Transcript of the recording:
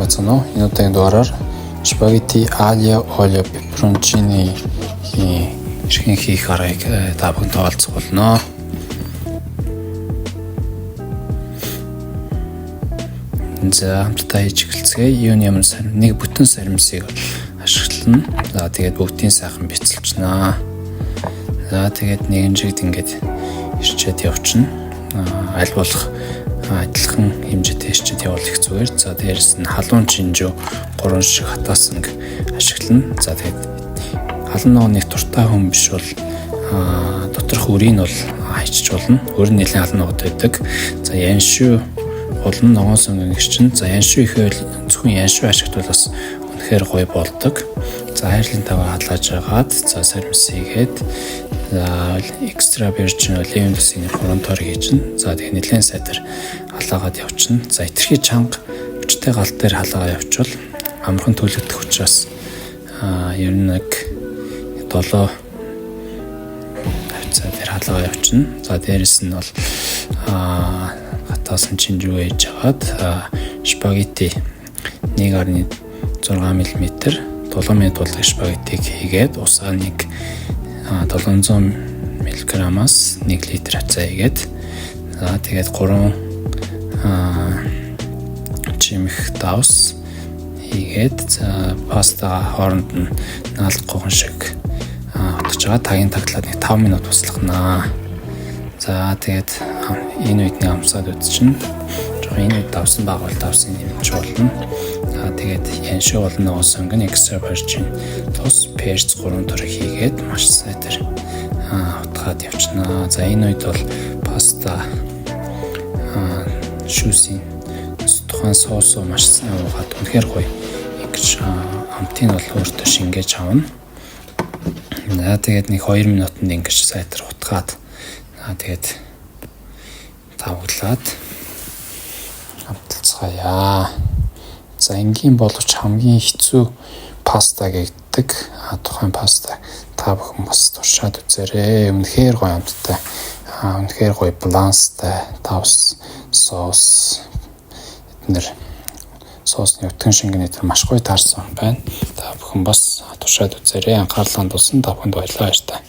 сайн байна уу? Энэ удаагийн дугаараар спагетти алио олио пепперончини хэрхэн хийх аргыг та бүхэнд олцох болно. За хамтдаа хийж эхэлцгээе. Юуны ямар нэг бүтэн саримсыг ашиглана. За тэгээд бүгдийн сайхан бяцалчнаа. За тэгээд нэгэн жигд ингээд ирчээд явчихна. Аль болох адилхан хэмжээтэй ирчээд явуул их зүгээр. За дээрэс нь халуун чинжүү 3 шиг хатаасанг ашиглана. За тэгээд халуун ногооныг туртай хүн биш бол доторх өрийг бол хайчиж болно. Өр нь нэлээд халуун ногоод байдаг. За яншуу олон ногоон сонгийн ирчин. За яншуу ихэвэл зөвхөн яншуу ашиглавал бас үнэхээр гоё болдог. За хайрлын таваа халааж агаад за саримс хийгээд за экстра virgin olive oil-ийн фронтоор хийчихнэ. За тэгээд нэлээд сайдар халаагаад явчихна. За итерхий чанга хүчтэй гал дээр халаагаа явуучвал амархан төлөгдөх учраас ер нь нэг 7 хавцаа дээр халаагаа явчихна. За дээрэс нь бол хатаасан чинжүү ээж агаад спагетти 1.6 мм 7 минут болдог спагеттиг хийгээд усаа 700 мг-аас 1 литр хавцаа хийгээд за тэгээд 3 чимэх давс хийгээд за паста хооронд нь наалгахгүйн шиг утгаж байгаа. Тагийн таглаад 5 минут туслахнаа. За тэгээд энэ үед нэг амсаад үзчихнэ. Энэ үед давсан баг бол давсан нэмж болно. За тэгээд яншуу болон ногоон сонгон extra virgin тус перц 3 дөрөг хийгээд маш сайдар утгаад явчихнаа. За энэ үед бол паста шүүсийн тухайн соусоо маш сайн уугаад үнэхээр гоё ингэж амтыг бол өөртөө шингээж авна. За тэгээд нэг 2 минутанд ингэж сайдар утгаад тэгээд тавглаад амталцгаая. За энгийн боловч хамгийн хэцүү паста гэдэг тухайн паста та бүхэн бас туршаад үзээрэй. Үнэхээр гоё амттай. Үнэхээр гоё баланстай тавс соус эднэр соусны өтгөн шингэн эднэр маш гоё таарсан байна. Та бүхэн бас туршаад үзээрэй. Анхаарлаа хандуулсан та бүхэнд баярлалаа.